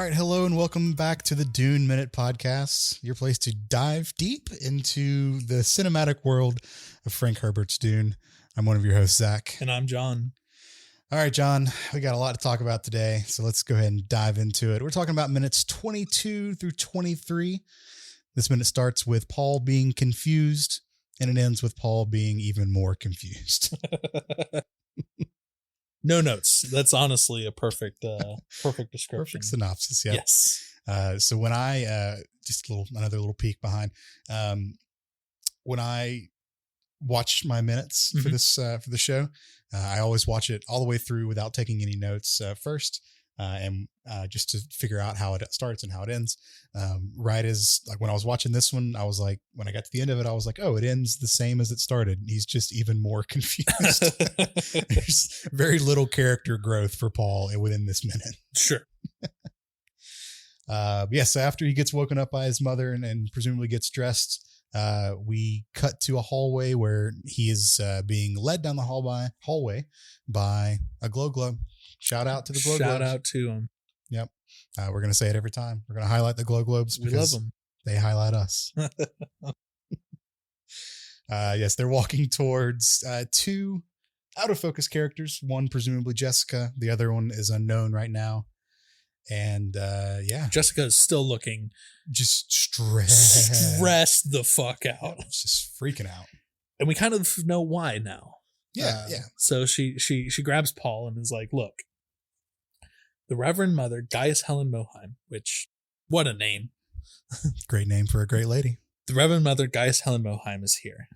right, hello and welcome back to the Dune Minute Podcast, your place to dive deep into the cinematic world of Frank Herbert's Dune. I'm one of your hosts, Zach. And I'm John. All right, John, we got a lot to talk about today, so let's go ahead and dive into it. We're talking about minutes 22 through 23. This minute starts with Paul being confused, and it ends with Paul being even more confused. No notes. That's honestly a perfect description. Perfect synopsis. Yeah. Yes. So when I just another little peek behind, when I watch my minutes for this for the show, I always watch it all the way through without taking any notes first, and just to figure out how it starts and how it ends. Right as like when I was watching this one, I was like, when I got to the end of it, I was like, oh, it ends the same as it started. He's just even more confused. There's very little character growth for Paul within this minute. Sure. Yes. After he gets woken up by his mother and presumably gets dressed, we cut to a hallway where he is being led down the hallway by a glow globe. Shout out to the glow globes. Shout out to him. Yep. We're going to say it every time. We're going to highlight the glow globes. We love them. They highlight us. Yes, they're walking towards two out of focus characters. One presumably Jessica. The other one is unknown right now. And yeah, Jessica is still looking just stressed the fuck out. Just freaking out. And we kind of know why now. Yeah. So she grabs Paul and is like, look, the Reverend Mother, Gaius Helen Moheim, which, what a name. Great name for a great lady. The Reverend Mother, Gaius Helen Moheim, is here.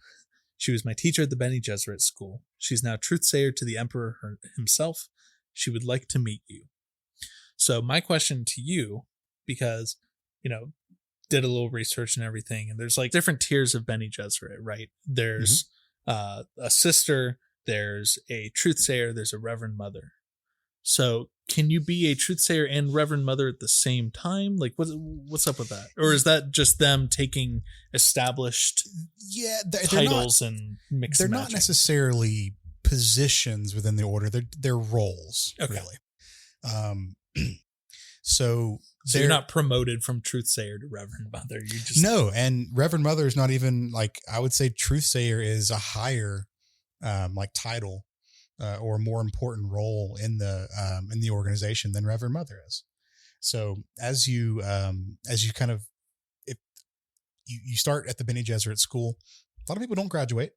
She was my teacher at the Bene Gesserit school. She's now truthsayer to the Emperor himself. She would like to meet you. So my question to you, because, did a little research and everything, and there's like different tiers of Bene Gesserit, right? There's a sister, there's a truthsayer, there's a Reverend Mother. So can you be a truthsayer and Reverend Mother at the same time? Like, what's up with that? Or is that just them taking established titles and mixing? They're not necessarily positions within the order. They're roles, okay. Really. So you're not promoted from truthsayer to Reverend Mother. You just no, and Reverend Mother is not even like, I would say truthsayer is a higher title or a more important role in the organization than Reverend Mother is. So as you kind of, if you start at the Bene Gesserit school, a lot of people don't graduate.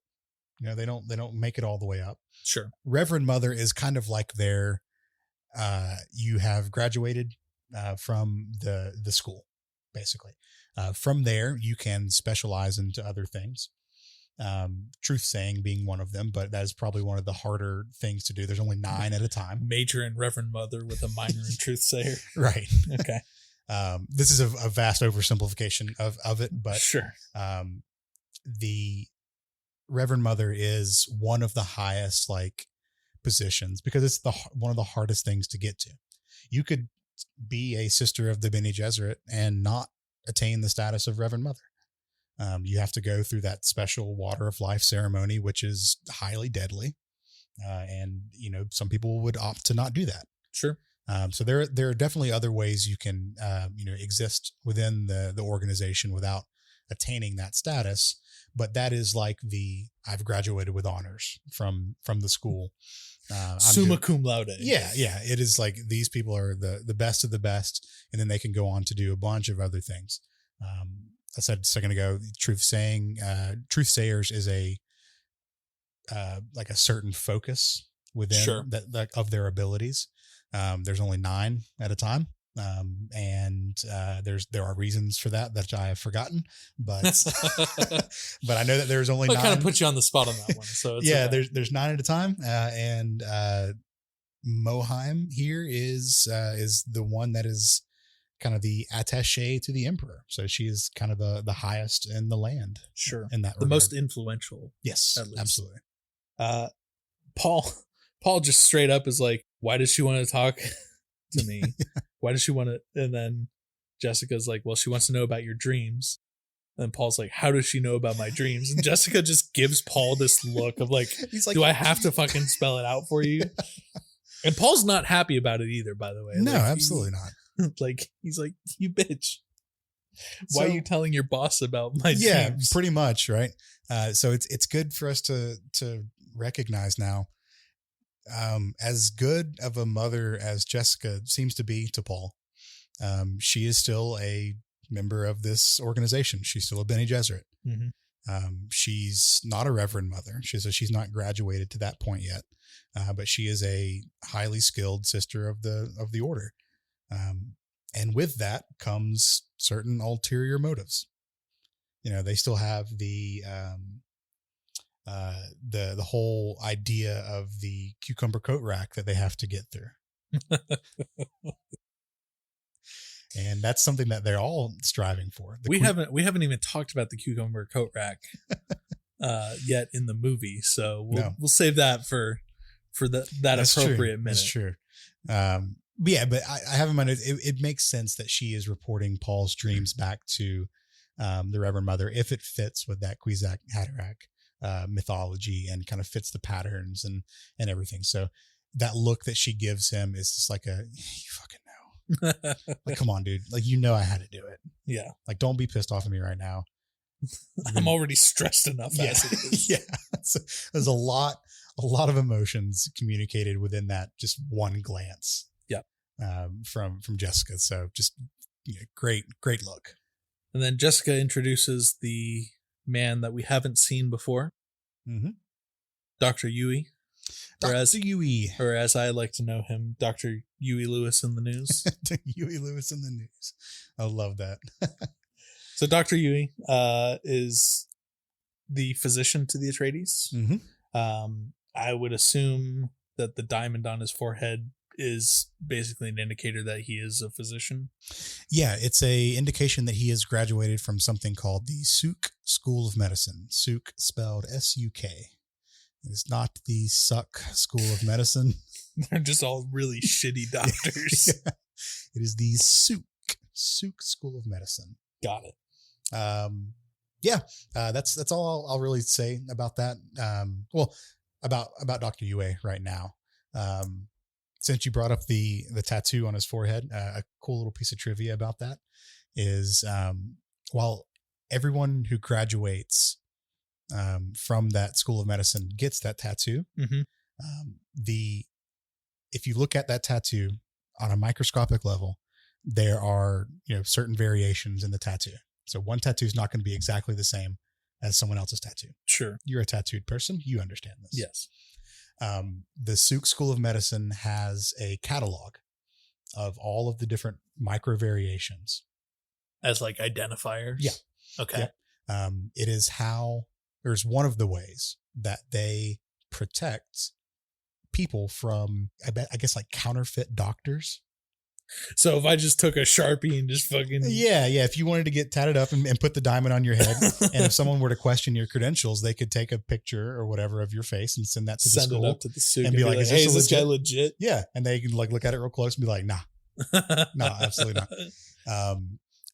They don't make it all the way up. Sure. Reverend Mother is kind of like their you have graduated from the school, basically. From there, you can specialize into other things. Truth saying being one of them, but that is probably one of the harder things to do. There's only 9 at a time. Major in Reverend Mother with a minor in truthsayer. Right. Okay. This is a vast oversimplification of it, but sure. The Reverend Mother is one of the highest positions because it's one of the hardest things to get to. You could be a sister of the Bene Gesserit and not attain the status of Reverend Mother. You have to go through that special water of life ceremony, which is highly deadly. And, some people would opt to not do that. Sure. So there are definitely other ways you can, exist within the organization without attaining that status. But that is like I've graduated with honors from the school. Summa cum laude. Yeah. It is like these people are the best of the best, and then they can go on to do a bunch of other things. I said a second ago, truthsayers is a certain focus within that of their abilities. There's only 9 at a time. And there are reasons for that I have forgotten, but but I know that there's only 9. I kind of put you on the spot on that one. So it's okay. There's 9 at a time. And Moheim here is the one that is kind of the attaché to the Emperor. So she is kind of the highest in the land. Sure. In that the regard. Most influential. Yes, absolutely. Paul just straight up is like, why does she want to talk to me? Why does she want to? And then Jessica's like, well, she wants to know about your dreams. And Paul's like, how does she know about my dreams? And Jessica just gives Paul this look of like, do I have to fucking spell it out for you? And Paul's not happy about it either, by the way. No, absolutely not. Like, he's like, you bitch. Why are you telling your boss about my dreams? Pretty much, right? So it's good for us to recognize now, as good of a mother as Jessica seems to be to Paul, she is still a member of this organization. She's still a Bene Gesserit. She's not a reverend mother. She's not graduated to that point yet, but she is a highly skilled sister of the order. And with that comes certain ulterior motives. You know, they still have the whole idea of the cucumber coat rack that they have to get through. And that's something that they're all striving for. We haven't even talked about the cucumber coat rack yet in the movie, so we'll save that for that that's appropriate true. minute. That's true. But I have in mind it makes sense that she is reporting Paul's dreams back to the Reverend Mother if it fits with that Kwisatz Haderach mythology and kind of fits the patterns and everything. So that look that she gives him is just like you fucking know. Like, come on, dude. Like, you know, I had to do it. Yeah. Like, don't be pissed off at me right now. I'm already stressed enough as it is. Yeah. So there's a lot of emotions communicated within that just one glance. Yeah. From Jessica. So just great look. And then Jessica introduces the man that we haven't seen before. Dr. Yui. Dr. Yui. Or as I like to know him, Dr. Huey Lewis in the news. Huey Lewis in the news. I love that. So Dr. Yui is the physician to the Atreides. I would assume that the diamond on his forehead is basically an indicator that he is a physician. Yeah, it's a indication that he has graduated from something called the Suk School of Medicine. Suk spelled S-U-K. It's not the Suck School of Medicine. They're just all really shitty doctors. Yeah. It is the Suk School of Medicine. Got it. That's all I'll really say about that. About Dr. Yue right now. Since you brought up the tattoo on his forehead, a cool little piece of trivia about that is while everyone who graduates from that School of Medicine gets that tattoo, if you look at that tattoo on a microscopic level, there are certain variations in the tattoo. So one tattoo is not going to be exactly the same as someone else's tattoo. Sure, you're a tattooed person, you understand this. Yes. The Suk School of Medicine has a catalog of all of the different micro variations as like identifiers. Yeah. Okay. Yeah. It is there's one of the ways that they protect people from, I guess, like counterfeit doctors. So if I just took a Sharpie and just fucking... Yeah. If you wanted to get tatted up and put the diamond on your head, and if someone were to question your credentials, they could take a picture or whatever of your face and send that to the school. Send it up to the Suk and be like, hey, is this guy legit? Yeah. And they can like look at it real close and be like, nah. No, absolutely not.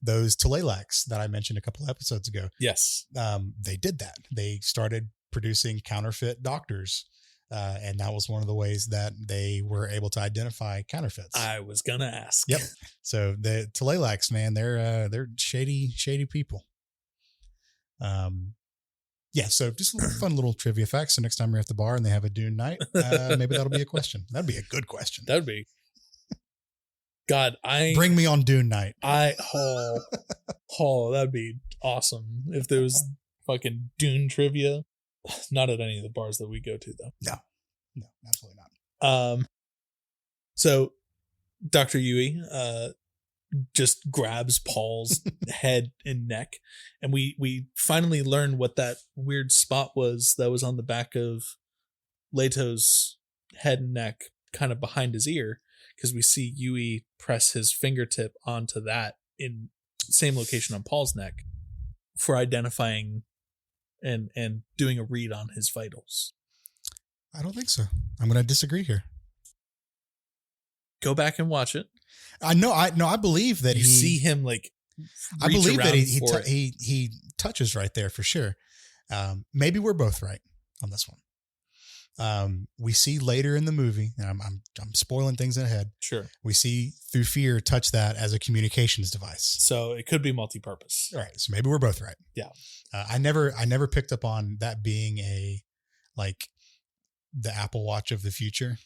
Those Tulalaks that I mentioned a couple episodes ago. Yes. They did that. They started producing counterfeit doctors. And that was one of the ways that they were able to identify counterfeits. I was going to ask. Yep. So the Tulalaks, man, they're shady people. Yeah. So just a fun little trivia facts. So next time you're at the bar and they have a Dune night, maybe that'll be a question. That'd be a good question. That'd be. God, bring me on Dune night. That'd be awesome if there was fucking Dune trivia. Not at any of the bars that we go to, though. No, absolutely not. So Dr. Yui just grabs Paul's head and neck, and we finally learn what that weird spot was that was on the back of Leto's head and neck, kind of behind his ear, because we see Yui press his fingertip onto that in same location on Paul's neck for identifying and doing a read on his vitals. I don't think so. I'm going to disagree here. Go back and watch it. I believe that you see him like. I believe that he touches right there for sure. Maybe we're both right on this one. We see later in the movie, and I'm spoiling things ahead. Sure. We see through fear touch that as a communications device. So it could be multi-purpose. All right. So maybe we're both right. Yeah. I never picked up on that being the Apple Watch of the future.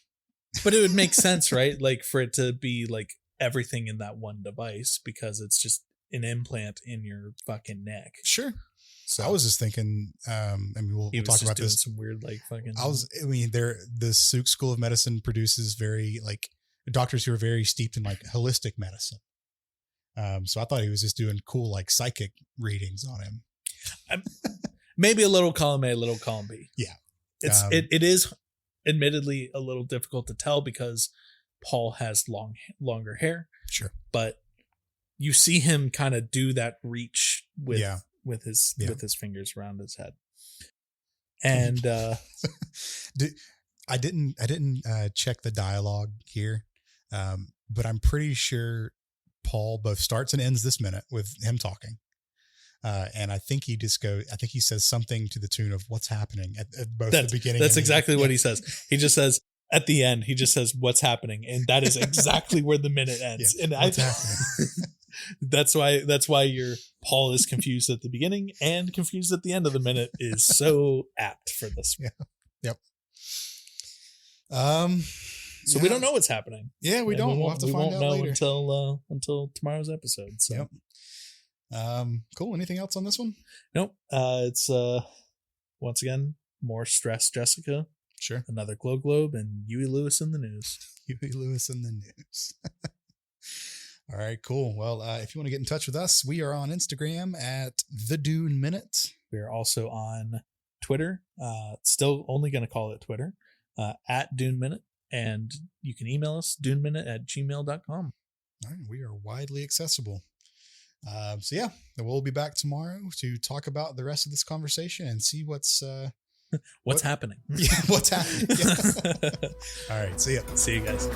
But it would make sense, right? Like for it to be like everything in that one device, because it's just an implant in your fucking neck. Sure. So I was just thinking, we'll talk about this. Some weird, like fucking. The School of Medicine produces very doctors who are very steeped in like holistic medicine. So I thought he was just doing cool like psychic readings on him. Maybe a little column A, a little column B. Yeah, it is admittedly a little difficult to tell because Paul has longer hair. Sure, but you see him kind of do that reach with. Yeah. With his fingers around his head, and I didn't check the dialogue here, but I'm pretty sure Paul both starts and ends this minute with him talking, and I think he says something to the tune of "What's happening" at both the beginning. That's exactly what he says. He just says at the end. He just says "What's happening," and that is exactly where the minute ends. Yeah, and what's happening? That's why your Paul is confused at the beginning and confused at the end of the minute is so apt for this. Yeah. Yep. So we don't know what's happening. Yeah, we don't. We'll have to find out later until tomorrow's episode. So. Yep. Cool. Anything else on this one? Nope. It's once again more stress, Jessica. Sure. Another Globe, and Huey Lewis in the news. Huey Lewis in the news. All right, cool. Well, if you want to get in touch with us, we are on Instagram at The Dune Minute. We are also on Twitter. Still only going to call it Twitter, at Dune Minute. And you can email us, duneminute@gmail.com. All right, we are widely accessible. So yeah, we'll be back tomorrow to talk about the rest of this conversation and see what's happening. Yeah, what's happening. Yeah. All right, see ya. See you guys.